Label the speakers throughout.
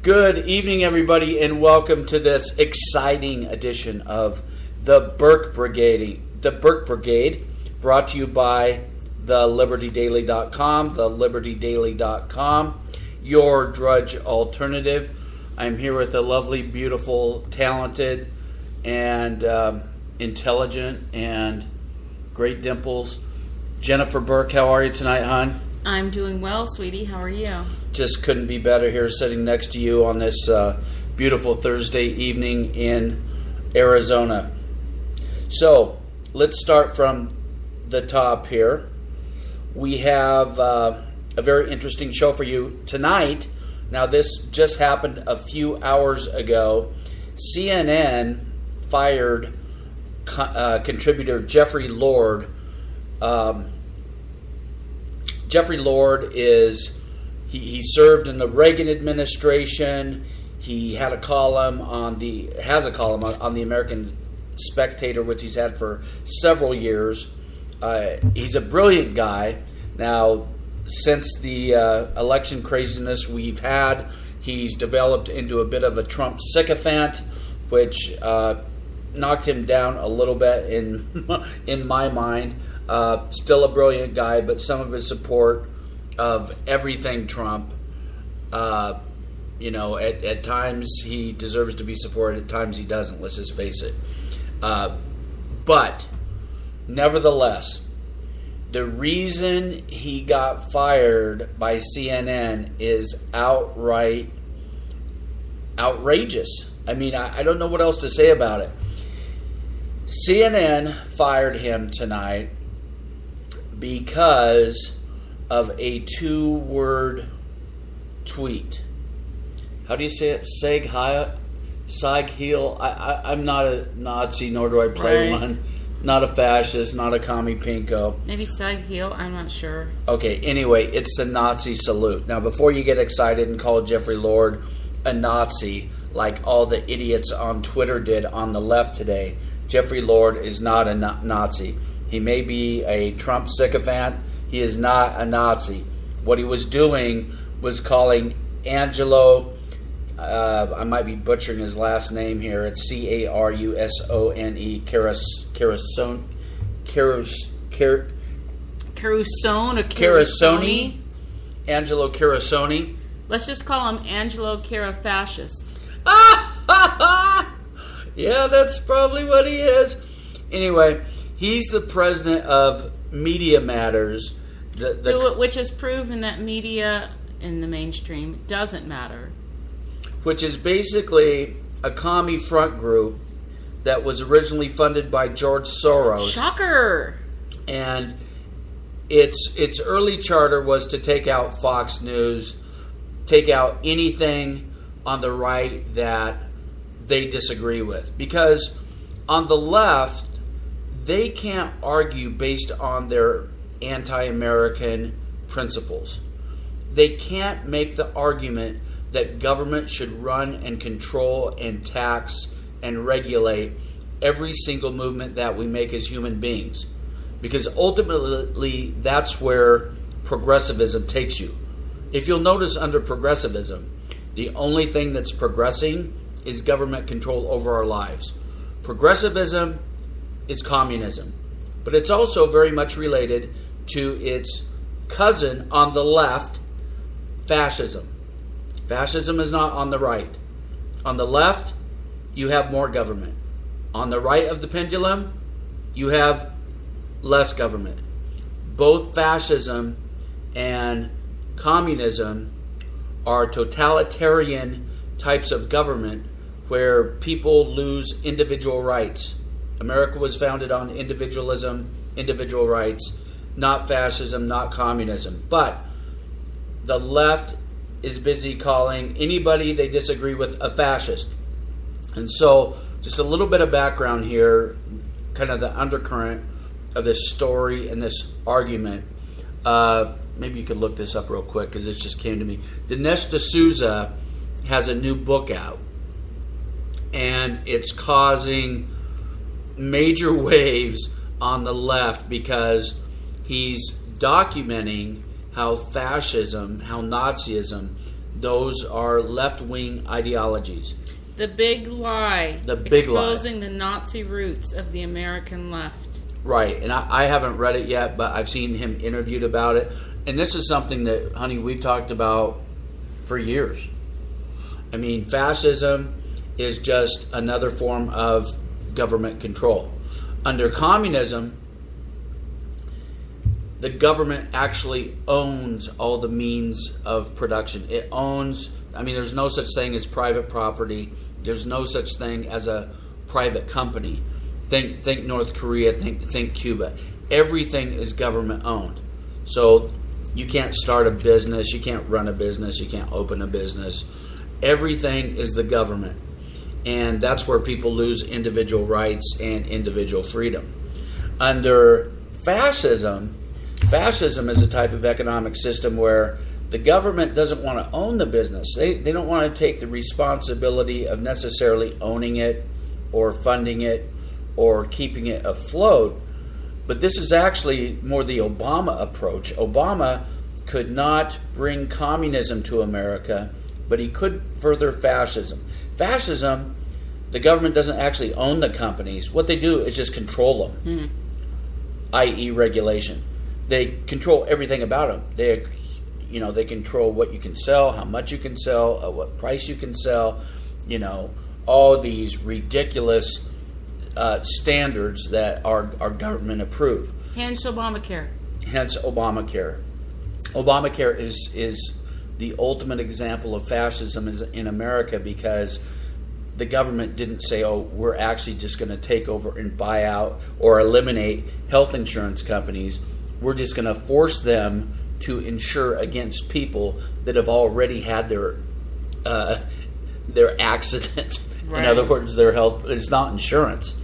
Speaker 1: Good evening, everybody, and welcome to this exciting edition of the Burke Brigade. The Burke Brigade, brought to you by thelibertydaily.com, thelibertydaily.com, your drudge alternative. I'm here with the lovely, beautiful, talented, and intelligent, and great dimples, Jennifer Burke. How are you tonight, hon?
Speaker 2: I'm doing well, sweetie. How are you?
Speaker 1: Just couldn't be better here sitting next to you on this beautiful Thursday evening in Arizona. So, let's start from the top here. We have a very interesting show for you tonight. Now, this just happened a few hours ago. CNN fired contributor Jeffrey Lord. Jeffrey Lord is, he served in the Reagan administration. He had a column on the American Spectator, which he's had for several years. He's a brilliant guy. Now, since the election craziness we've had, he's developed into a bit of a Trump sycophant, which knocked him down a little bit in my mind. Still a brilliant guy, but some of his support of everything Trump, at times he deserves to be supported, at times he doesn't, let's just face it. But, nevertheless, the reason he got fired by CNN is outright outrageous. I mean, I don't know what else to say about it. CNN fired him tonight because of a 2-word tweet. How do you say it? Sag heel. I'm not a Nazi, nor do I play one. Not a fascist, not a commie pinko.
Speaker 2: Maybe sag heel, I'm not sure.
Speaker 1: Okay, anyway, it's the Nazi salute. Now, before you get excited and call Jeffrey Lord a Nazi, like all the idiots on Twitter did on the left today, Jeffrey Lord is not a Nazi. He may be a Trump sycophant. He is not a Nazi. What he was doing was calling Angelo, I might be butchering his last name here. It's Carusone.
Speaker 2: Carusone.
Speaker 1: Angelo Carusone.
Speaker 2: Let's just call him Angelo Carafascist.
Speaker 1: Yeah, that's probably what he is. Anyway, he's the president of Media Matters.
Speaker 2: Which has proven that media in the mainstream doesn't matter.
Speaker 1: Which is basically a commie front group that was originally funded by George Soros.
Speaker 2: Shocker!
Speaker 1: And its early charter was to take out Fox News, take out anything on the right that they disagree with. Because on the left, they can't argue based on their anti-American principles. They can't make the argument that government should run and control and tax and regulate every single movement that we make as human beings. Because ultimately, that's where progressivism takes you. If you'll notice, under progressivism, the only thing that's progressing is government control over our lives. Progressivism is communism, but it's also very much related to its cousin on the left, fascism. Fascism is not on the right. On the left, you have more government. On the right of the pendulum, you have less government. Both fascism and communism are totalitarian types of government where people lose individual rights. America was founded on individualism, individual rights, not fascism, not communism. But the left is busy calling anybody they disagree with a fascist. And so, just a little bit of background here, kind of the undercurrent of this story and this argument. Maybe you could look this up real quick because this just came to me. Dinesh D'Souza has a new book out, and it's causing major waves on the left because he's documenting how fascism, how Nazism Those are left-wing ideologies.
Speaker 2: The big lie.
Speaker 1: The big lie.
Speaker 2: Exposing the Nazi roots of the American left.
Speaker 1: Right, and I haven't read it yet, but I've seen him interviewed about it. And this is something that, honey, we've talked about for years. I mean, fascism is just another form of government control. Under communism, the government actually owns all the means of production. It owns, I mean, there's no such thing as private property. There's no such thing as a private company. Think North Korea, think Cuba. Everything is government owned. So you can't start a business, you can't run a business, you can't open a business. Everything is the government. And that's where people lose individual rights and individual freedom. Under fascism is a type of economic system where the government doesn't want to own the business. They don't want to take the responsibility of necessarily owning it or funding it or keeping it afloat. But this is actually more the Obama approach. Obama could not bring communism to America, but he could further fascism. Fascism, the government doesn't actually own the companies. What they do is just control them, i.e. regulation. They control everything about them. They control what you can sell, how much you can sell, at what price you can sell. All these ridiculous standards that are government approved.
Speaker 2: Hence Obamacare.
Speaker 1: Obamacare is the ultimate example of fascism in America because the government didn't say, oh, we're actually just going to take over and buy out or eliminate health insurance companies. We're just going to force them to insure against people that have already had their accident. Right. In other words, their health is not insurance.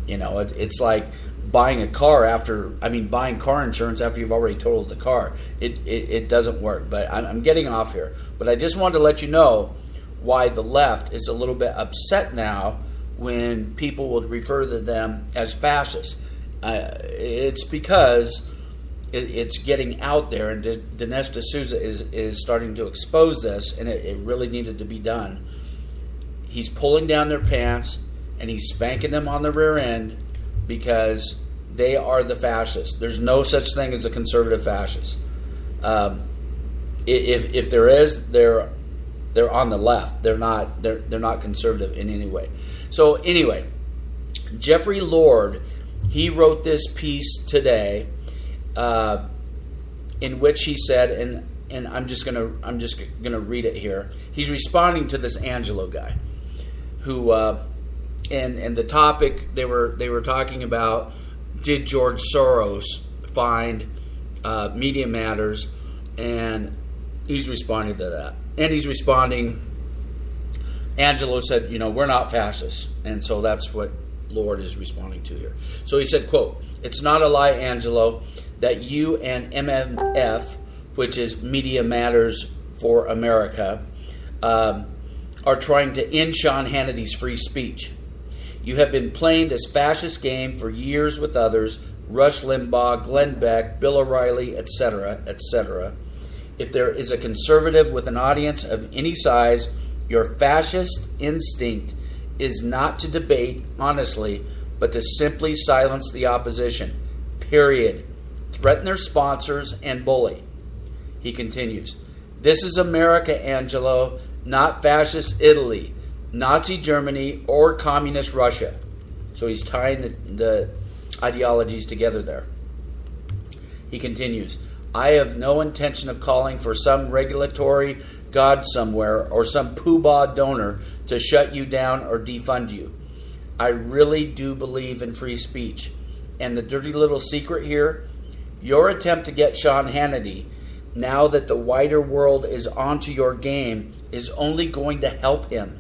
Speaker 1: It's like buying car insurance after you've already totaled the car. It doesn't work. But I'm getting off here. But I just wanted to let you know why the left is a little bit upset now when people will refer to them as fascists. It's because it's getting out there, and Dinesh D'Souza is starting to expose this, and it really needed to be done. He's pulling down their pants, and he's spanking them on the rear end because they are the fascists. There's no such thing as a conservative fascist. If there is, they're on the left. They're not conservative in any way. So anyway, Jeffrey Lord, he wrote this piece today, in which he said, and I'm just gonna read it here. He's responding to this Angelo guy, who and the topic they were talking about: did George Soros find Media Matters? And he's responding to that. And he's responding, Angelo said, we're not fascists. And so that's what Lord is responding to here. So he said, quote, "It's not a lie, Angelo, that you and MMF, which is Media Matters for America, are trying to end Sean Hannity's free speech. You have been playing this fascist game for years with others, Rush Limbaugh, Glenn Beck, Bill O'Reilly, etc., etc. If there is a conservative with an audience of any size, your fascist instinct is not to debate honestly, but to simply silence the opposition. Period. Threaten their sponsors and bully." He continues, "This is America, Angelo, not fascist Italy, Nazi Germany, or communist Russia." So he's tying the ideologies together there. He continues, "I have no intention of calling for some regulatory god somewhere or some poobah donor to shut you down or defund you. I really do believe in free speech. And the dirty little secret here, your attempt to get Sean Hannity, now that the wider world is onto your game, is only going to help him,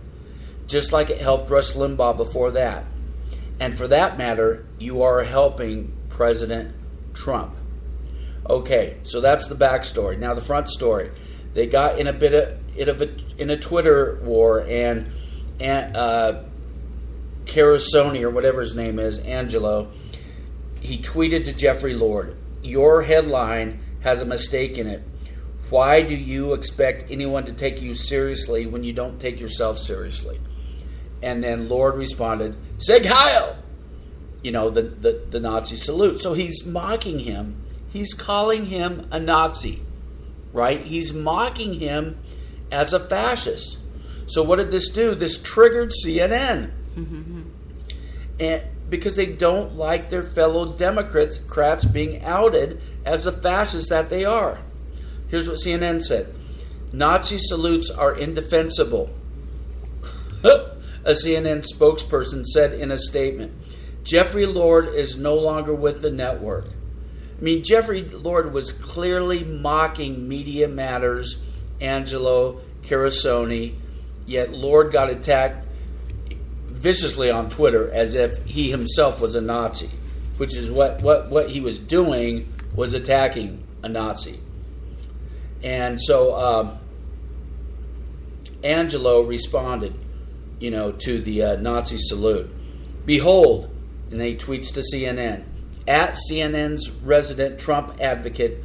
Speaker 1: just like it helped Rush Limbaugh before that. And for that matter, you are helping President Trump." Okay, so that's the backstory. Now the front story. They got in a bit of a Twitter war, and Carosoni, or whatever his name is, Angelo, he tweeted to Jeffrey Lord, "Your headline has a mistake in it. Why do you expect anyone to take you seriously when you don't take yourself seriously? And then Lord responded, Sieg Heil! The Nazi salute. So he's mocking him. He's calling him a Nazi, right? He's mocking him as a fascist. So what did this do? This triggered CNN. Mm-hmm. And because they don't like their fellow Democrats being outed as the fascists that they are. Here's what CNN said. Nazi salutes are indefensible. A CNN spokesperson said in a statement, Jeffrey Lord is no longer with the network. I mean, Jeffrey Lord was clearly mocking Media Matters, Angelo Carusone, yet Lord got attacked viciously on Twitter as if he himself was a Nazi, which is what he was doing, was attacking a Nazi. And so Angelo responded, to the Nazi salute. Behold, and then he tweets to CNN, at CNN's resident Trump advocate,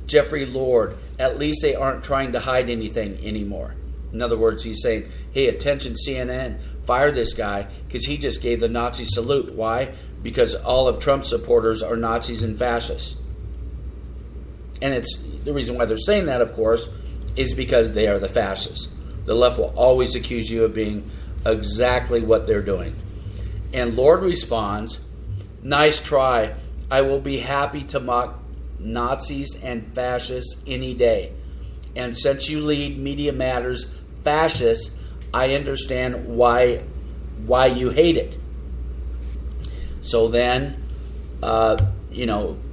Speaker 1: Jeffrey Lord, at least they aren't trying to hide anything anymore. In other words, he's saying, hey, attention CNN, fire this guy because he just gave the Nazi salute. Why? Because all of Trump's supporters are Nazis and fascists. And it's the reason why they're saying that, of course, is because they are the fascists. The left will always accuse you of being exactly what they're doing. And Lord responds, nice try. I will be happy to mock Nazis and fascists any day. And since you lead Media Matters fascists, I understand why you hate it. So then,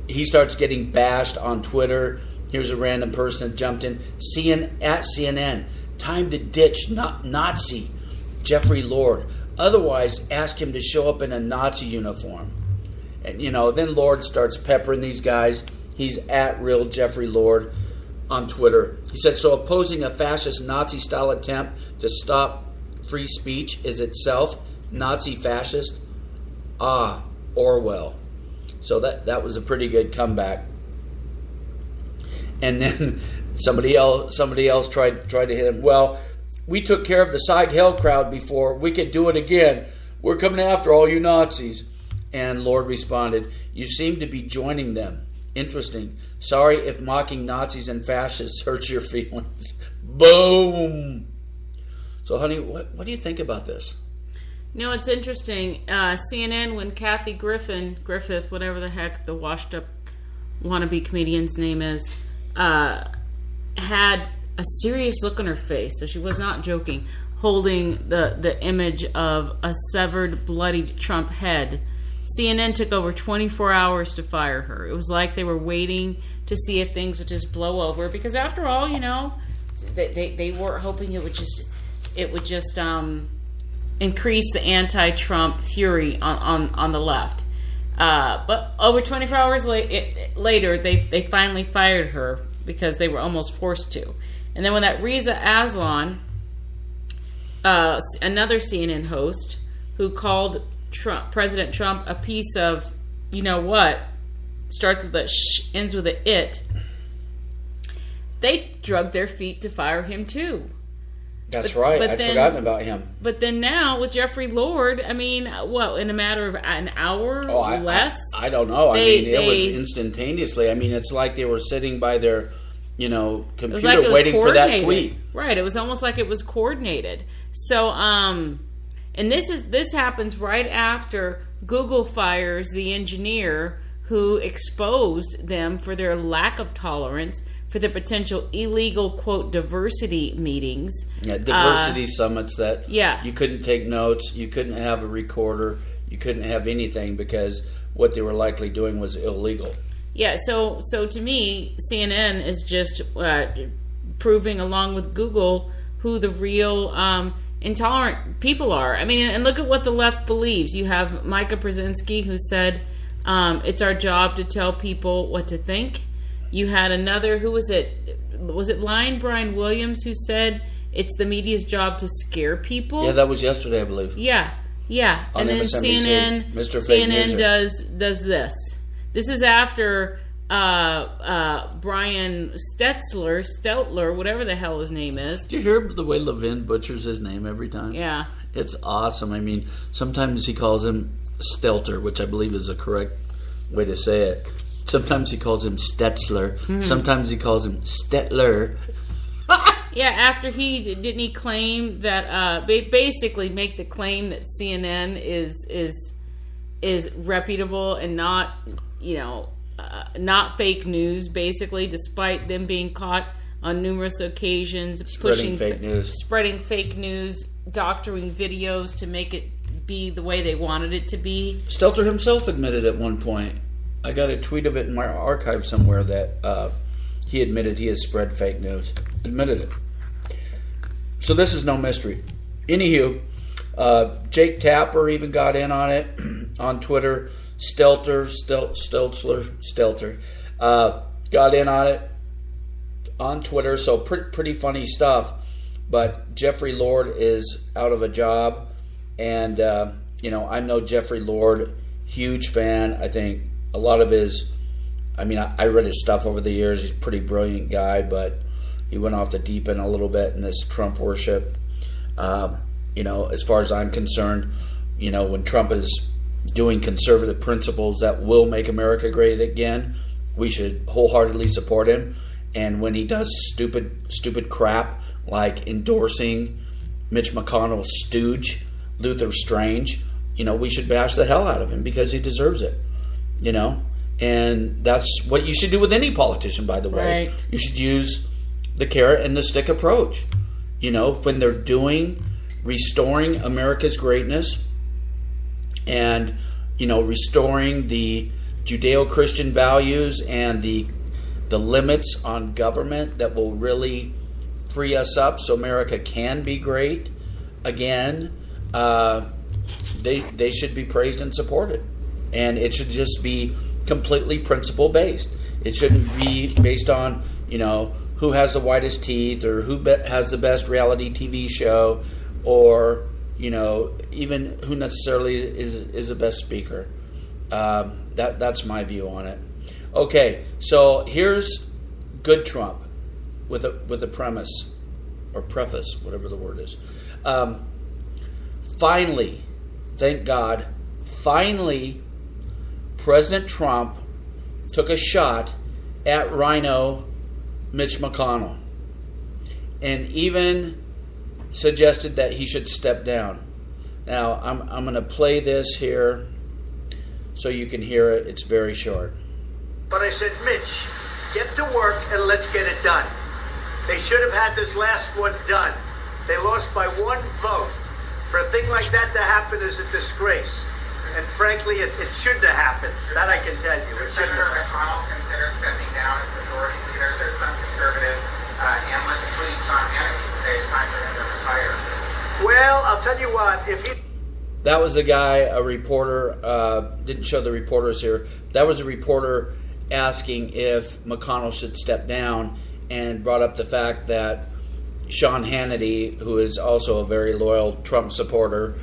Speaker 1: he starts getting bashed on Twitter. Here's a random person that jumped in. At CNN, time to ditch Nazi Jeffrey Lord. Otherwise, ask him to show up in a Nazi uniform. And, then Lord starts peppering these guys. He's at real Jeffrey Lord on Twitter. He said, so opposing a fascist Nazi-style attempt to stop free speech is itself Nazi-fascist? Ah, Orwell. So that was a pretty good comeback. And then somebody else tried to hit him. Well, we took care of the Sieg Heil crowd before. We could do it again. We're coming after all you Nazis. And Lord responded, you seem to be joining them. Interesting. Sorry if mocking Nazis and fascists hurts your feelings. Boom. So, honey, what do you think about this?
Speaker 2: It's interesting. CNN, when Kathy Griffith, whatever the heck the washed-up wannabe comedian's name is, had a serious look on her face, so she was not joking, holding the image of a severed, bloodied Trump head. CNN took over 24 hours to fire her. It was like they were waiting to see if things would just blow over, because after all, they were hoping it would just increase the anti-Trump fury on the left. But over 24 hours later, they finally fired her because they were almost forced to. And then when that Reza Aslan, another CNN host, who called President Trump a piece of, starts with a sh, ends with a it, they dragged their feet to fire him too.
Speaker 1: That's right. I'd forgotten about him.
Speaker 2: But then now with Jeffrey Lord, in a matter of an hour or less?
Speaker 1: I don't know. It was instantaneously. It's like they were sitting by their, computer waiting for that tweet.
Speaker 2: Right. It was almost like it was coordinated. So, and this happens right after Google fires the engineer who exposed them for their lack of tolerance for the potential illegal, quote, diversity meetings. Yeah,
Speaker 1: diversity summits that you couldn't take notes, you couldn't have a recorder, you couldn't have anything because what they were likely doing was illegal.
Speaker 2: Yeah, so to me, CNN is just proving, along with Google, who the real intolerant people are. And look at what the left believes. You have Micah Brzezinski, who said, it's our job to tell people what to think. You had another, who was it? Was it Lion Brian Williams, who said it's the media's job to scare people?
Speaker 1: Yeah, that was yesterday, I believe.
Speaker 2: Yeah.
Speaker 1: On
Speaker 2: and then
Speaker 1: MSNBC,
Speaker 2: CNN
Speaker 1: Mr. Fake
Speaker 2: CNN does this. This is after Brian Steltler, whatever the hell his name is.
Speaker 1: Do you hear the way Levin butchers his name every time?
Speaker 2: Yeah.
Speaker 1: It's awesome. I mean, sometimes he calls him Stelter, which I believe is the correct way to say it. Sometimes he calls him Stetzler. Mm-hmm. Sometimes he calls him Stetler.
Speaker 2: Yeah, after didn't he claim that basically make the claim that CNN is reputable and not not fake news, basically, despite them being caught on numerous occasions
Speaker 1: spreading fake
Speaker 2: news, doctoring videos to make it be the way they wanted it to be.
Speaker 1: Stelter himself admitted at one point. I got a tweet of it in my archive somewhere that he admitted he has spread fake news. Admitted it. So this is no mystery. Anywho, Jake Tapper even got in on it on Twitter. Stelter got in on it on Twitter. So pretty funny stuff. But Jeffrey Lord is out of a job. And, I know Jeffrey Lord, huge fan. I think a lot of I read his stuff over the years. He's a pretty brilliant guy, but he went off the deep end a little bit in this Trump worship. As far as I'm concerned, when Trump is doing conservative principles that will make America great again, we should wholeheartedly support him. And when he does stupid crap like endorsing Mitch McConnell's stooge, Luther Strange, we should bash the hell out of him because he deserves it. And that's what you should do with any politician, by the way.
Speaker 2: Right.
Speaker 1: You should use the carrot and the stick approach. When they're restoring America's greatness and, restoring the Judeo-Christian values and the limits on government that will really free us up so America can be great again, they should be praised and supported. And it should just be completely principle based. It shouldn't be based on, who has the whitest teeth or who has the best reality TV show or, even who necessarily is the best speaker. That's my view on it. Okay, so here's good Trump with a premise or preface, whatever the word is. Finally, thank God, President Trump took a shot at Rhino Mitch McConnell and even suggested that he should step down. Now, I'm going to play this here so you can hear it. It's very short.
Speaker 3: But I said, Mitch, get to work and let's get it done. They should have had this last one done. They lost by one vote. For a thing like that to happen is a disgrace. And frankly, it shouldn't have happened. That I can tell you.
Speaker 4: Senator McConnell considered stepping down as majority leader. There's some conservative analysts, including Sean Hannity, say it's time for him to retire.
Speaker 3: Well, I'll tell you what.
Speaker 1: That was a guy, a reporter, didn't show the reporters here. That was a reporter asking if McConnell should step down and brought up the fact that Sean Hannity, who is also a very loyal Trump supporter,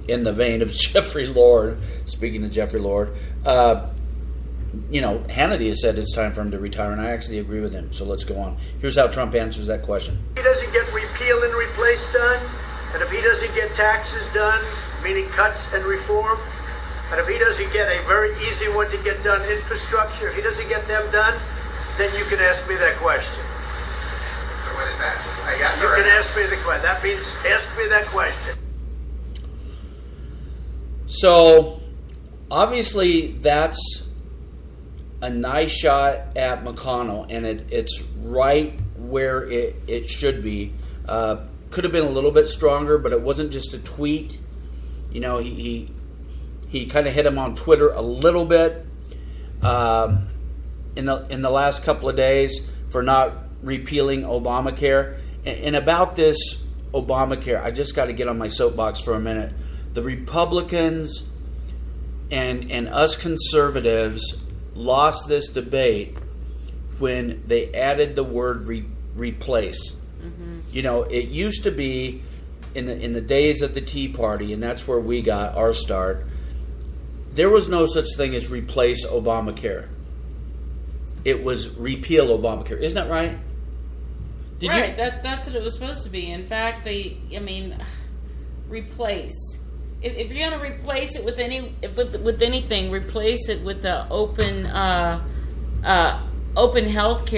Speaker 1: in the vein of Jeffrey Lord, speaking of Jeffrey Lord, Hannity has said it's time for him to retire, and I actually agree with him. So let's go on. Here's how Trump answers that question.
Speaker 3: If he doesn't get repeal and replace done, and if he doesn't get taxes done, meaning cuts and reform, and if he doesn't get a very easy one to get done, infrastructure, if he doesn't get them done, then you can ask me that question.
Speaker 4: So what is that?
Speaker 3: You can ask me the question. That means ask me that question.
Speaker 1: So, obviously, that's a nice shot at McConnell, and it's right where it should be. Could have been a little bit stronger, but it wasn't just a tweet. He kind of hit him on Twitter a little bit in the last couple of days for not repealing Obamacare. And about this Obamacare, I just got to get on my soapbox for a minute. The Republicans and us conservatives lost this debate when they added the word replace. Mm-hmm. It used to be in the days of the Tea Party, and that's where we got our start. there was no such thing as replace Obamacare. It was repeal Obamacare. Isn't that right?
Speaker 2: Right. That's what it was supposed to be. In fact, replace. If you're going to replace it with anything, replace it with the open health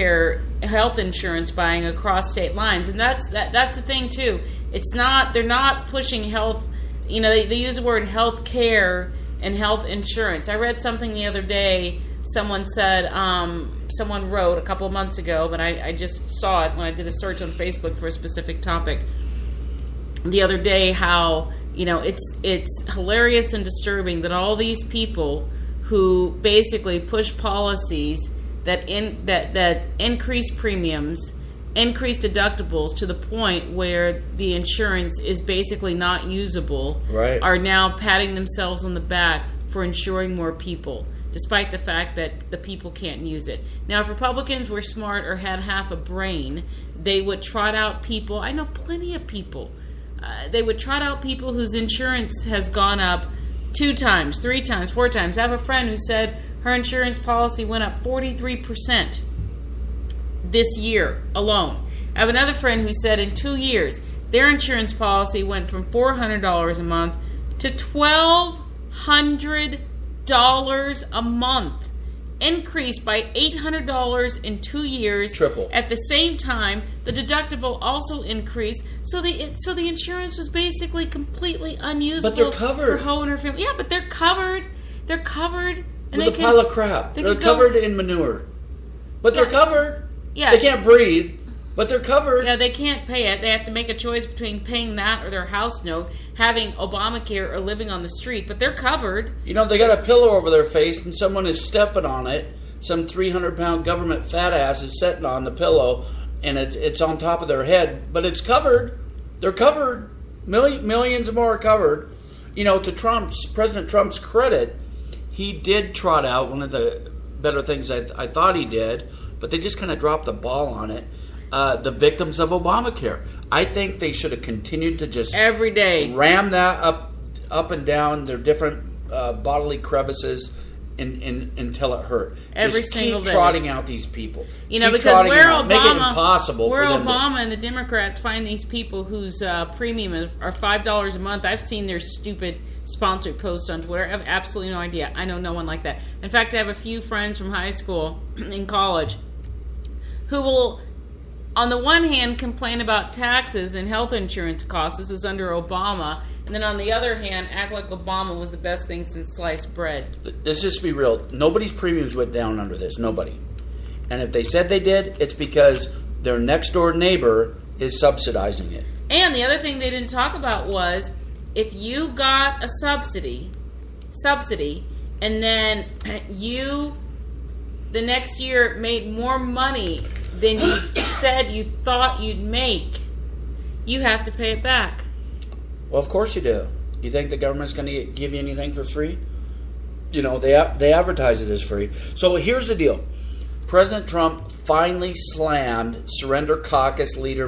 Speaker 2: insurance buying across state lines, and that's the thing too. It's not, they're not pushing health. They use the word health care and health insurance. I read something the other day. Someone said, someone wrote a couple of months ago, but I just saw it when I did a search on Facebook for a specific topic the other day, how it's hilarious and disturbing that all these people who basically push policies that increase premiums, increase deductibles to the point where the insurance is basically not usable,
Speaker 1: right,
Speaker 2: are now patting themselves on the back for insuring more people, despite the fact that the people can't use it. Now, if Republicans were smart or had half a brain, they would trot out people. I know plenty of people. They would trot out people whose insurance has gone up 2 times, 3 times, 4 times. I have a friend who said her insurance policy went up 43% this year alone. I have another friend who said in 2 years, their insurance policy went from $400 a month to $1,200 a month. Increased by $800 in 2 years.
Speaker 1: Triple.
Speaker 2: At the same time, the deductible also increased. So the insurance was basically completely unusable.
Speaker 1: But they're covered.
Speaker 2: For Ho and her family. Yeah, but they're covered. They're covered. And
Speaker 1: with a pile of crap. They're covered in manure. But they're covered.
Speaker 2: Yeah.
Speaker 1: They can't breathe. But they're covered.
Speaker 2: Yeah, they can't pay it. They have to make a choice between paying that or their house note, having Obamacare, or living on the street. But they're covered.
Speaker 1: They got a pillow over their face and someone is stepping on it. Some 300-pound government fat ass is sitting on the pillow and it's on top of their head. But it's covered. They're covered. Millions more are covered. To President Trump's credit, he did trot out one of the better things I thought he did, but they just kind of dropped the ball on it. The victims of Obamacare. I think they should have continued to just
Speaker 2: every day
Speaker 1: ram that up and down their different bodily crevices until it hurt.
Speaker 2: Every
Speaker 1: just
Speaker 2: single
Speaker 1: keep
Speaker 2: day.
Speaker 1: Trotting out these people.
Speaker 2: Because where Obama,
Speaker 1: make it impossible
Speaker 2: where
Speaker 1: for them
Speaker 2: Obama and the Democrats find these people whose premium are $5 a month. I've seen their stupid sponsored posts on Twitter. I have absolutely no idea. I know no one like that. In fact, I have a few friends from high school and college who will, on the one hand, complain about taxes and health insurance costs. This was under Obama. And then on the other hand, act like Obama was the best thing since sliced bread.
Speaker 1: Let's just be real. Nobody's premiums went down under this. Nobody. And if they said they did, it's because their next door neighbor is subsidizing it.
Speaker 2: And the other thing they didn't talk about was, if you got a subsidy, and then you, the next year, made more money than you said you thought you'd make, you have to pay it back.
Speaker 1: Well, of course you do. You think the government's going to give you anything for free? They advertise it as free. So here's the deal. President Trump finally slammed Surrender Caucus leader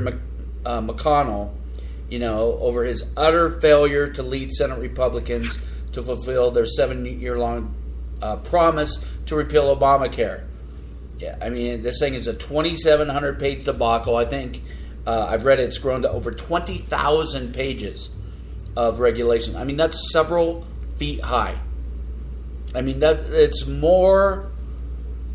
Speaker 1: McConnell, over his utter failure to lead Senate Republicans to fulfill their 7-year-long promise to repeal Obamacare. Yeah, I mean, this thing is a 2,700-page debacle. I think I've read it's grown to over 20,000 pages of regulation. I mean, that's several feet high. I mean, it's more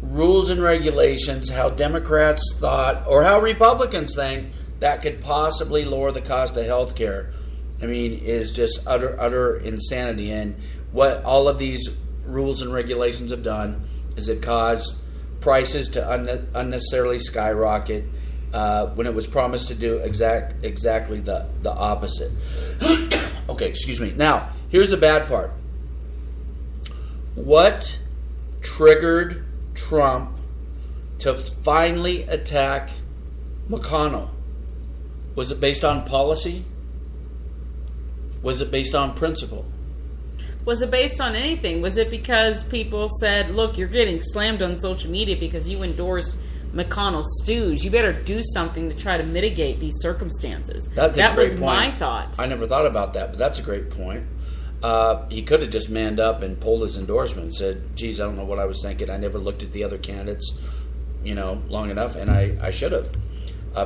Speaker 1: rules and regulations, how Democrats thought, or how Republicans think, that could possibly lower the cost of health care. I mean, is just utter insanity. And what all of these rules and regulations have done is it caused prices to unnecessarily skyrocket when it was promised to do exactly the opposite. Okay, excuse me. Now, here's the bad part. What triggered Trump to finally attack McConnell? Was it based on policy? Was it based on principle?
Speaker 2: Was it based on anything? Was it because people said, look, you're getting slammed on social media because you endorsed McConnell's stooge. You better do something to try to mitigate these circumstances.
Speaker 1: That was
Speaker 2: my thought.
Speaker 1: I never thought about that, but that's a great point. He could have just manned up and pulled his endorsement and said, geez, I don't know what I was thinking. I never looked at the other candidates, long enough, and I should have.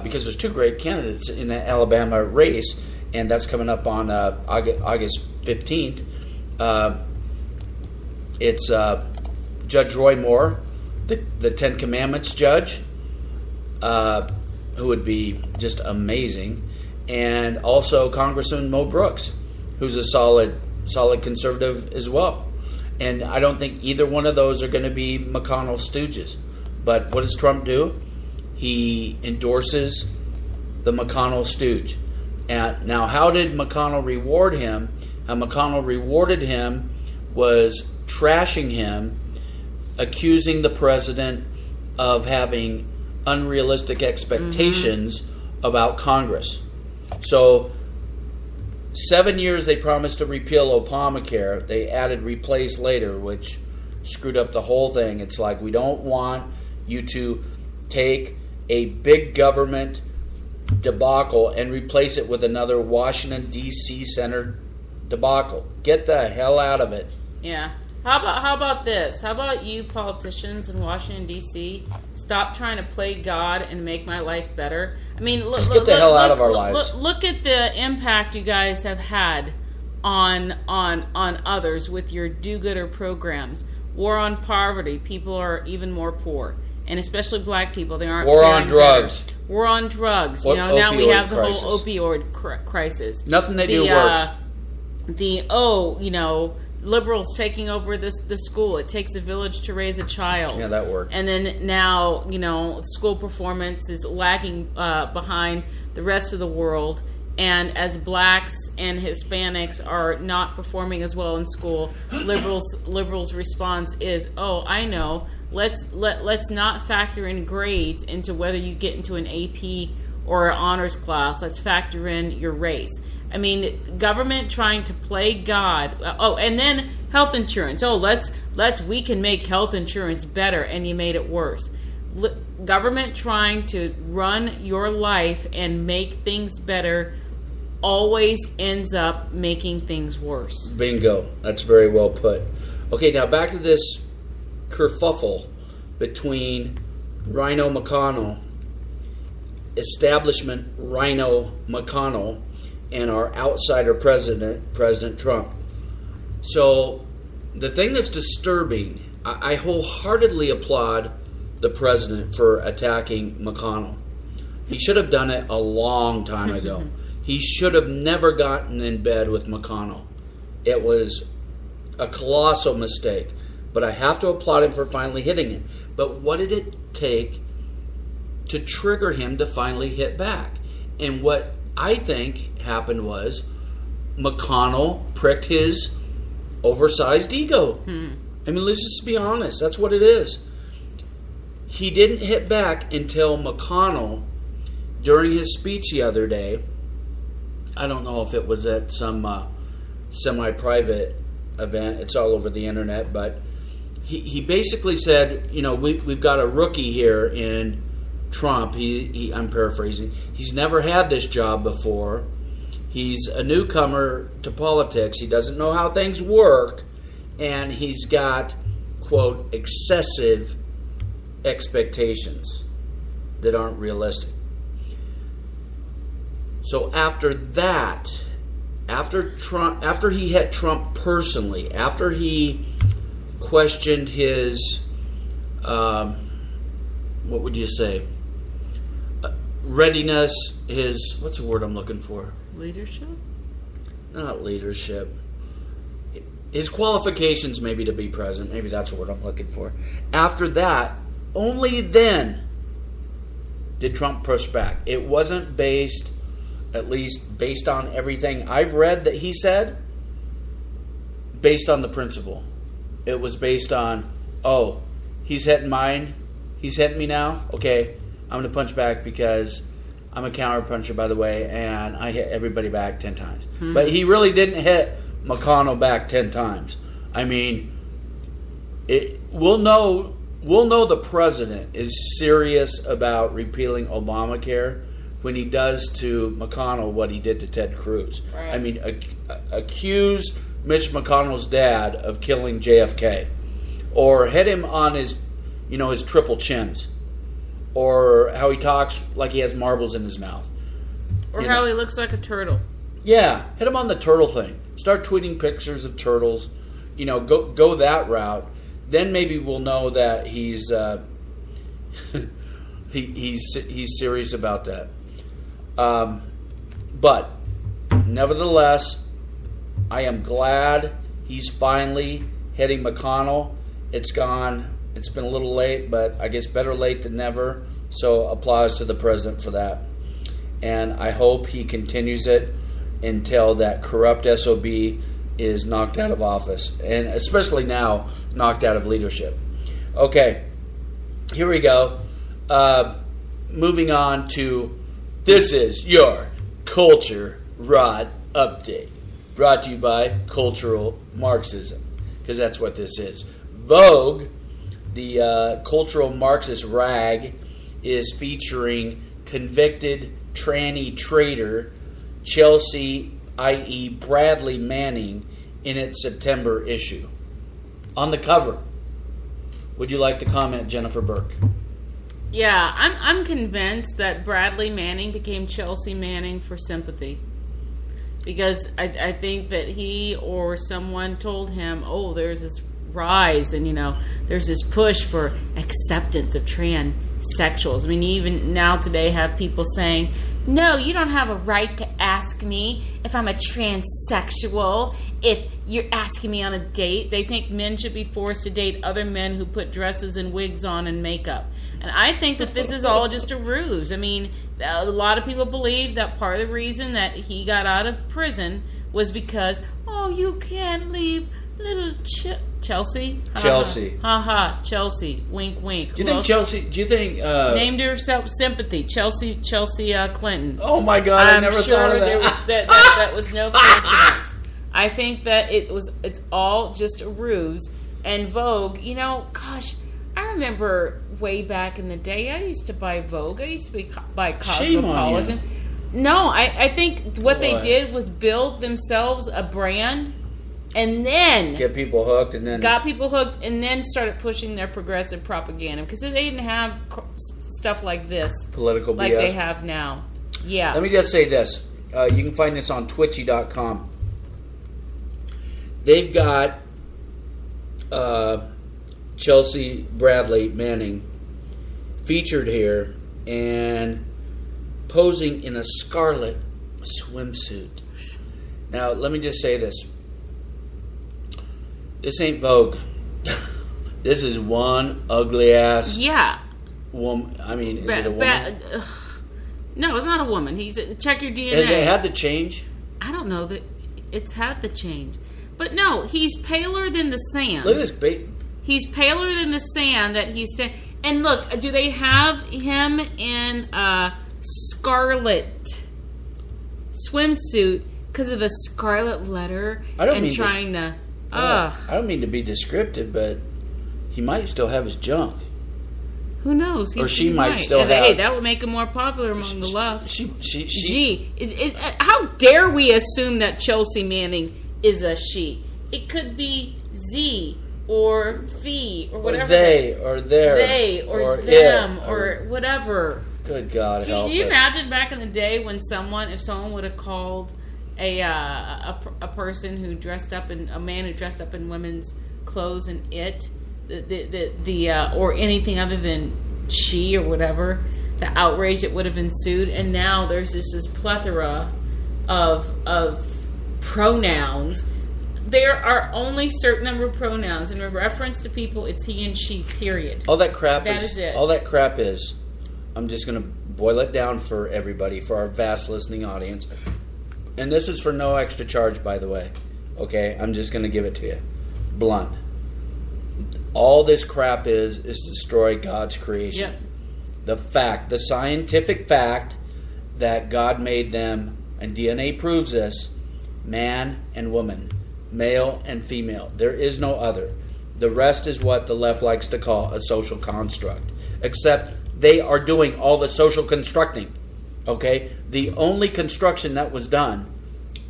Speaker 1: Because there's two great candidates in the Alabama race, and that's coming up on August 15th. It's Judge Roy Moore, the Ten Commandments judge, who would be just amazing, and also Congressman Mo Brooks, who's a solid conservative as well. And I don't think either one of those are going to be McConnell stooges. But what does Trump do? He endorses the McConnell stooge. And now, how did McConnell reward him? How McConnell rewarded him was trashing him, accusing the president of having unrealistic expectations about Congress. So 7 years they promised to repeal Obamacare. They added replace later, which screwed up the whole thing. It's like, we don't want you to take a big government debacle and replace it with another Washington, D.C. centered debacle. Get the hell out of it.
Speaker 2: Yeah. How about this? How about you politicians in Washington, D.C., stop trying to play God and make my life better? I mean,
Speaker 1: just get the hell out of our lives.
Speaker 2: Look at the impact you guys have had on others with your do-gooder programs. War on poverty. People are even more poor. And especially black people. They aren't
Speaker 1: War on drugs.
Speaker 2: Better. War on drugs.
Speaker 1: Now
Speaker 2: we have the
Speaker 1: crisis.
Speaker 2: whole opioid crisis.
Speaker 1: Nothing they do works.
Speaker 2: Liberals taking over the school. It takes a village to raise a child.
Speaker 1: Yeah, that worked.
Speaker 2: And then now, school performance is lagging behind the rest of the world. And as blacks and Hispanics are not performing as well in school, liberals' response is, "Oh, I know. Let's not factor in grades into whether you get into an AP or an honors class. Let's factor in your race." I mean, government trying to play God. Oh, and then health insurance. Oh, we can make health insurance better, and you made it worse. Government trying to run your life and make things better always ends up making things worse.
Speaker 1: Bingo. That's very well put. Okay, now back to this kerfuffle between Rhino McConnell, establishment Rhino McConnell, and our outsider President Trump. So the thing that's disturbing, I wholeheartedly applaud the president for attacking McConnell. He should have done it a long time ago. He should have never gotten in bed with McConnell. It was a colossal mistake. But I have to applaud him for finally hitting him. But what did it take to trigger him to finally hit back? And what I think happened was McConnell pricked his oversized ego. I mean, let's just be honest. That's what it is. He didn't hit back until McConnell, during his speech the other day, I don't know if it was at some semi-private event. It's all over the internet, but he basically said, we've got a rookie here in Trump. I'm paraphrasing. He's never had this job before. He's a newcomer to politics. He doesn't know how things work, and he's got, quote, excessive expectations that aren't realistic. So after that, after he hit Trump personally, after he questioned his, what would you say, readiness, his, what's the word I'm looking for?
Speaker 2: Leadership?
Speaker 1: Not leadership. His qualifications maybe to be president. Maybe that's what I'm looking for. After that, only then did Trump push back. It wasn't based, at least based on everything I've read that he said, based on the principle. It was based on, oh, he's hitting mine. He's hitting me now. Okay, I'm going to punch back because I'm a counter puncher, by the way, and I hit everybody back 10 times. But he really didn't hit McConnell back 10 times. I mean, we'll know the president is serious about repealing Obamacare when he does to McConnell what he did to Ted Cruz.
Speaker 2: Right.
Speaker 1: I mean, accuse Mitch McConnell's dad of killing JFK, or hit him on his, his triple chins, or how he talks like he has marbles in his mouth,
Speaker 2: or how he looks like a turtle.
Speaker 1: Yeah, hit him on the turtle thing. Start tweeting pictures of turtles. Go that route. Then maybe we'll know that he's he's serious about that. But nevertheless, I am glad he's finally hitting McConnell. It's been a little late, but I guess better late than never. So applause to the president for that. And I hope he continues it until that corrupt SOB is knocked out of office. And especially now, knocked out of leadership. Okay, here we go. Moving on to, this is your Culture Rod Update. Brought to you by Cultural Marxism. Because that's what this is. Vogue, the cultural Marxist rag, is featuring convicted tranny traitor Chelsea, i.e. Bradley Manning, in its September issue. On the cover, would you like to comment, Jennifer Burke?
Speaker 2: Yeah, I'm convinced that Bradley Manning became Chelsea Manning for sympathy. Because I think that he or someone told him, oh, there's this rise and, there's this push for acceptance of transsexuals. I mean, even now today have people saying, no, you don't have a right to ask me if I'm a transsexual. If you're asking me on a date, they think men should be forced to date other men who put dresses and wigs on and makeup. And I think that this is all just a ruse. I mean, a lot of people believe that part of the reason that he got out of prison was because, oh, you can't leave little Chelsea?
Speaker 1: Chelsea.
Speaker 2: Chelsea. Wink, wink.
Speaker 1: Do you think
Speaker 2: named herself Sympathy. Chelsea Clinton.
Speaker 1: Oh my God, I never thought of that.
Speaker 2: That was no coincidence. I think that it's all just a ruse. And Vogue, gosh, I remember way back in the day, I used to buy Vogue. I used to buy Cosmopolitan. No, I think what they did was build themselves a brand and then
Speaker 1: get people hooked and
Speaker 2: then started pushing their progressive propaganda because they didn't have stuff like this.
Speaker 1: Political
Speaker 2: like
Speaker 1: BS.
Speaker 2: They have now. Yeah.
Speaker 1: Let me just say this. You can find this on twitchy.com. They've got Chelsea Bradley Manning featured here and posing in a scarlet swimsuit. Now, let me just say this. This ain't Vogue. This is one ugly ass woman. I mean, is it a woman?
Speaker 2: No, it's not a woman. Check your DNA.
Speaker 1: Has it had to change?
Speaker 2: I don't know that it's had to change. But no, he's paler than the sand.
Speaker 1: Look at this
Speaker 2: He's paler than the sand that he's and look, do they have him in a scarlet swimsuit because of the scarlet letter? I don't
Speaker 1: mean to be descriptive, but he might still have his junk.
Speaker 2: Who knows?
Speaker 1: Or she might still have.
Speaker 2: Hey, that would make him more popular among the left. How dare we assume that Chelsea Manning is a she? It could be Z or V or whatever.
Speaker 1: Or they or their.
Speaker 2: They or them or whatever.
Speaker 1: Good God, help us.
Speaker 2: Can you imagine back in the day when if someone would have called a person who dressed up a man who dressed up in women's clothes and or anything other than she or whatever, the outrage that would have ensued. And now there's this plethora of pronouns. There are only certain number of pronouns. In reference to people, it's he and she, period.
Speaker 1: All that crap
Speaker 2: is it.
Speaker 1: All that crap is, I'm just going to boil it down for everybody, for our vast listening audience. And this is for no extra charge, by the way. Okay? I'm just going to give it to you. Blunt. All this crap is destroy God's creation.
Speaker 2: Yep.
Speaker 1: The scientific fact that God made them, and DNA proves this, man and woman, male and female. There is no other. The rest is what the left likes to call a social construct. Except they are doing all the social constructing. Okay? The only construction that was done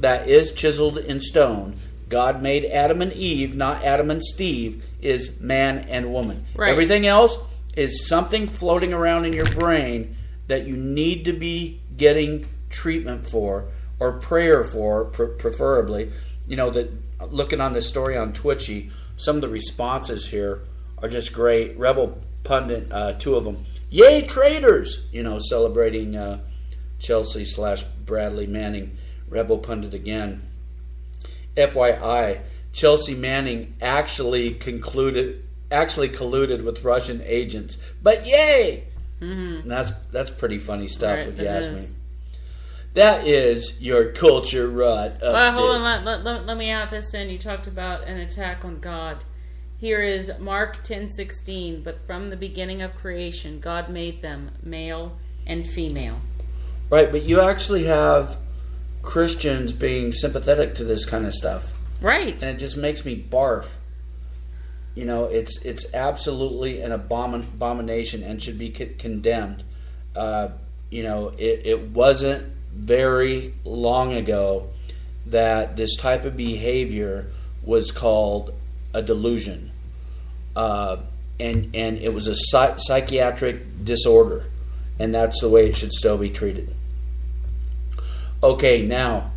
Speaker 1: that is chiseled in stone God made Adam and Eve, not Adam and Steve, is man and woman.
Speaker 2: Right.
Speaker 1: Everything else is something floating around in your brain that you need to be getting treatment for or prayer for, preferably. You know, that looking on this story on Twitchy, some of the responses here are just great. Rebel Pundit, 2 of them, yay traitors, you know, celebrating Chelsea / Bradley Manning. Rebel Pundit again, FYI, Chelsea Manning actually colluded with Russian agents, but yay! Mm-hmm. That's pretty funny stuff, right, if you ask me. That is your culture rut.
Speaker 2: Hold on, let me add this in. You talked about an attack on God. Here is Mark 10:16. But from the beginning of creation, God made them male and female.
Speaker 1: Right, but you actually have Christians being sympathetic to this kind of stuff.
Speaker 2: Right.
Speaker 1: And it just makes me barf. You know, it's absolutely an abomination and should be condemned. You know, it wasn't very long ago that this type of behavior was called a delusion. And it was a psychiatric disorder. And that's the way it should still be treated. Okay, now,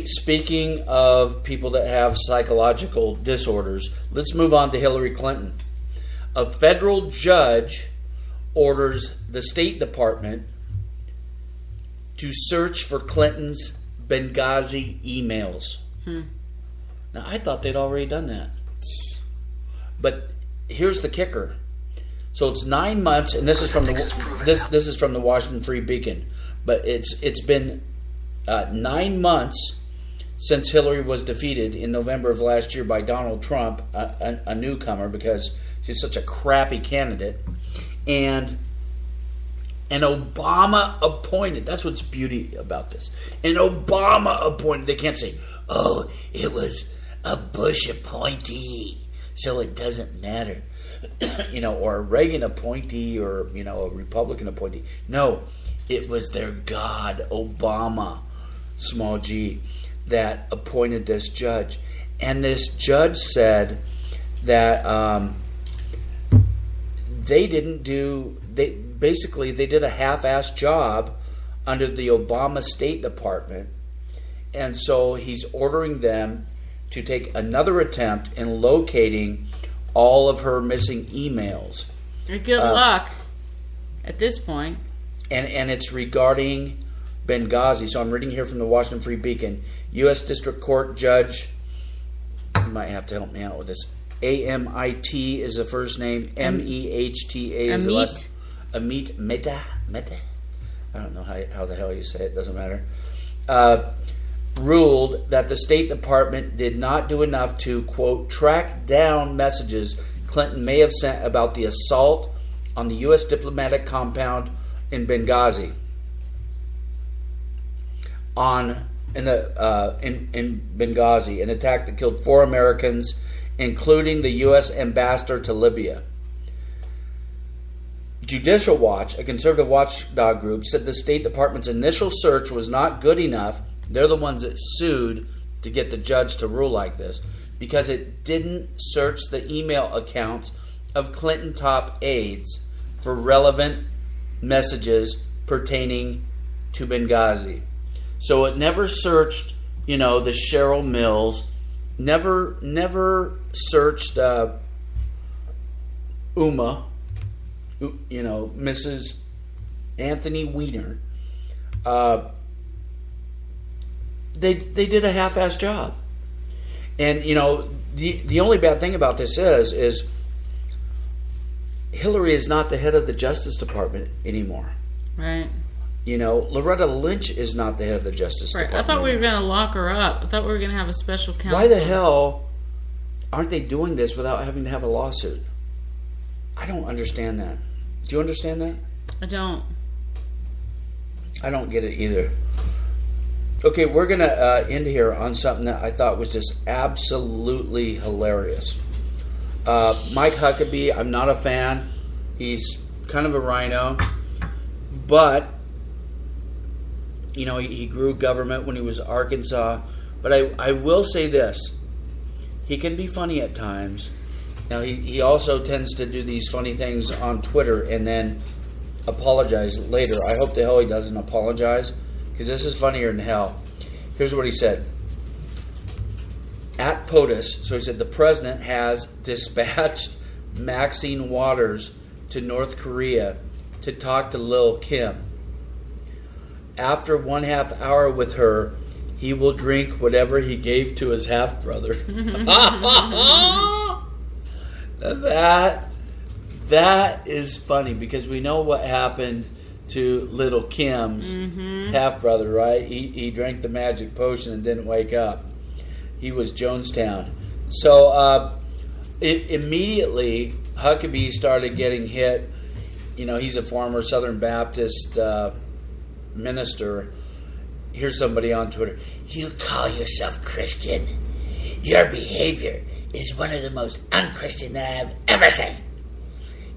Speaker 1: speaking of people that have psychological disorders, let's move on to Hillary Clinton. A federal judge orders the State Department to search for Clinton's Benghazi emails. Now, I thought they'd already done that. But here's the kicker. So it's 9 months, and this is from the Washington Free Beacon. But it's been 9 months since Hillary was defeated in November of last year by Donald Trump, a newcomer, because she's such a crappy candidate. And an Obama appointed, that's what's beauty about this. An Obama appointed, they can't say, oh, it was a Bush appointee, so it doesn't matter. You know, or a Reagan appointee, or, you know, a Republican appointee. No, it was their God, Obama, small g, that appointed this judge. And this judge said that they did a half-assed job under the Obama State Department. And so he's ordering them to take another attempt in locating all of her missing emails.
Speaker 2: Good luck at this point.
Speaker 1: And it's regarding Benghazi. So I'm reading here from the Washington Free Beacon. U.S. District Court Judge, you might have to help me out with this. A-M-I-T is the first name. M-E-H-T-A is the last. Amit Mehta. I don't know how the hell you say it. Doesn't matter. Ruled that the State Department did not do enough to, quote, track down messages Clinton may have sent about the assault on the U.S. diplomatic compound in Benghazi. In Benghazi, an attack that killed 4 Americans, including the U.S. ambassador to Libya. Judicial Watch, a conservative watchdog group, said the State Department's initial search was not good enough. They're the ones that sued to get the judge to rule like this, because it didn't search the email accounts of Clinton top aides for relevant messages pertaining to Benghazi. So it never searched, you know, the Cheryl Mills, never searched Uma, you know, Mrs. Anthony Weiner. They did a half-assed job. And, you know, the only bad thing about this is Hillary is not the head of the Justice Department anymore.
Speaker 2: Right.
Speaker 1: You know, Loretta Lynch is not the head of the Justice Department.
Speaker 2: I thought we were going to lock her up. I thought we were going to have a special counsel.
Speaker 1: Why the hell aren't they doing this without having to have a lawsuit? I don't understand that. Do you understand that?
Speaker 2: I don't.
Speaker 1: I don't get it either. Okay, we're going to end here on something that I thought was just absolutely hilarious. Mike Huckabee, I'm not a fan. He's kind of a rhino. But, you know, he grew government when he was Arkansas But I will say this. He can be funny at times. Now, he also tends to do these funny things on Twitter and then apologize later. I hope the hell he doesn't apologize, because this is funnier than hell. Here's what he said. At POTUS, so he said, the president has dispatched Maxine Waters to North Korea to talk to Lil Kim. After 1/2 hour with her, he will drink whatever he gave to his half-brother. That is funny, because we know what happened to Little Kim's half-brother, right? He drank the magic potion and didn't wake up. He was Jonestown. So immediately, Huckabee started getting hit. You know, he's a former Southern Baptist minister. Here's somebody on Twitter. You call yourself Christian. Your behavior is one of the most unchristian that I have ever seen.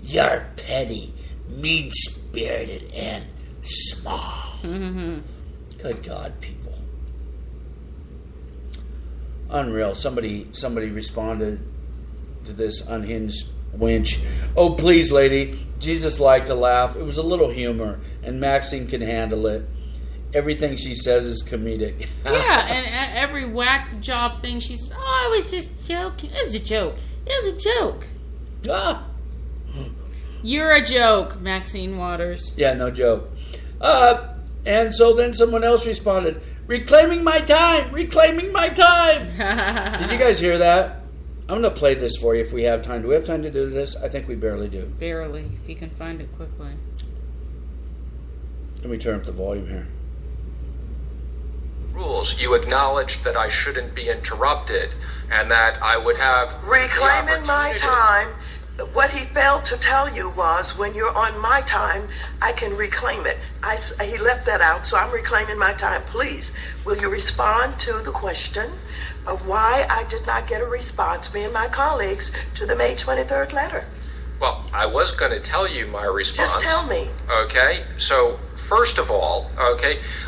Speaker 1: You're petty, mean-spirited, and small. Good God, people. Unreal. Somebody responded to this unhinged wench. Oh, please, lady. Jesus liked to laugh. It was a little humor, and Maxine can handle it. Everything she says is comedic.
Speaker 2: Yeah, and every whack job thing she says, I was just joking. It was a joke. It was a joke.
Speaker 1: Ah.
Speaker 2: You're a joke, Maxine Waters.
Speaker 1: Yeah, no joke. And so then someone else responded, reclaiming my time, reclaiming my time. Did you guys hear that? I'm going to play this for you if we have time. Do we have time to do this? I think we barely do.
Speaker 2: Barely, if you can find it quickly.
Speaker 1: Let me turn up the volume here.
Speaker 5: Rules. You acknowledged that I shouldn't be interrupted and that I would have
Speaker 6: reclaiming my time. What he failed to tell you was, when you're on my time, I can reclaim it. He left that out, so I'm reclaiming my time. Please, will you respond to the question of why I did not get a response, me and my colleagues, to the May 23rd letter?
Speaker 5: Well, I was going to tell you my response.
Speaker 6: Just tell me.
Speaker 5: Okay, so first of all,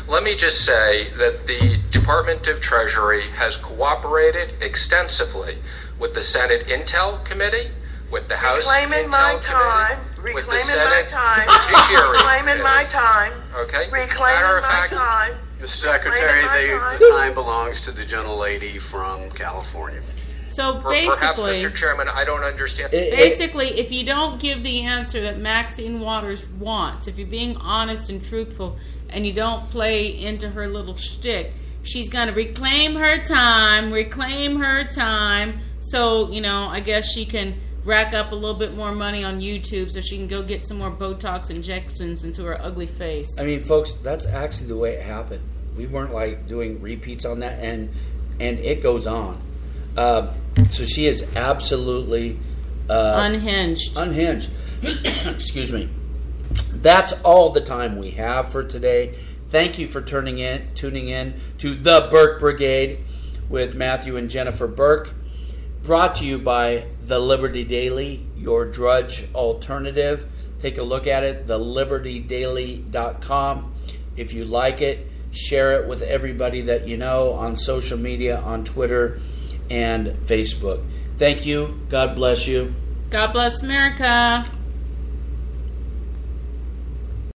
Speaker 5: let me just say that the Department of Treasury has cooperated extensively with the Senate Intel Committee, with the House
Speaker 6: reclaiming
Speaker 5: Intel
Speaker 6: my time,
Speaker 5: Committee, with the
Speaker 6: reclaiming
Speaker 5: Senate
Speaker 6: my time,
Speaker 5: Judiciary
Speaker 6: reclaiming my time,
Speaker 5: Okay.
Speaker 6: reclaiming
Speaker 5: Matter of
Speaker 6: my
Speaker 5: fact,
Speaker 6: time.
Speaker 7: Mr. Secretary, the time belongs to the gentlelady from California.
Speaker 2: So
Speaker 5: perhaps,
Speaker 2: basically,
Speaker 5: Mr. Chairman, I don't understand.
Speaker 2: Basically, if you don't give the answer that Maxine Waters wants, if you're being honest and truthful, and you don't play into her little shtick, she's going to reclaim her time. So, I guess she can rack up a little bit more money on YouTube so she can go get some more Botox injections into her ugly face.
Speaker 1: I mean, folks, that's actually the way it happened. We weren't doing repeats on that, and it goes on. So she is absolutely
Speaker 2: unhinged.
Speaker 1: Excuse me. That's all the time we have for today. Thank you for tuning in to the Burke Brigade with Matthew and Jennifer Burke. Brought to you by The Liberty Daily, your drudge alternative. Take a look at it, thelibertydaily.com. If you like it, share it with everybody that you know on social media, on Twitter and Facebook. Thank you. God bless you.
Speaker 2: God bless America.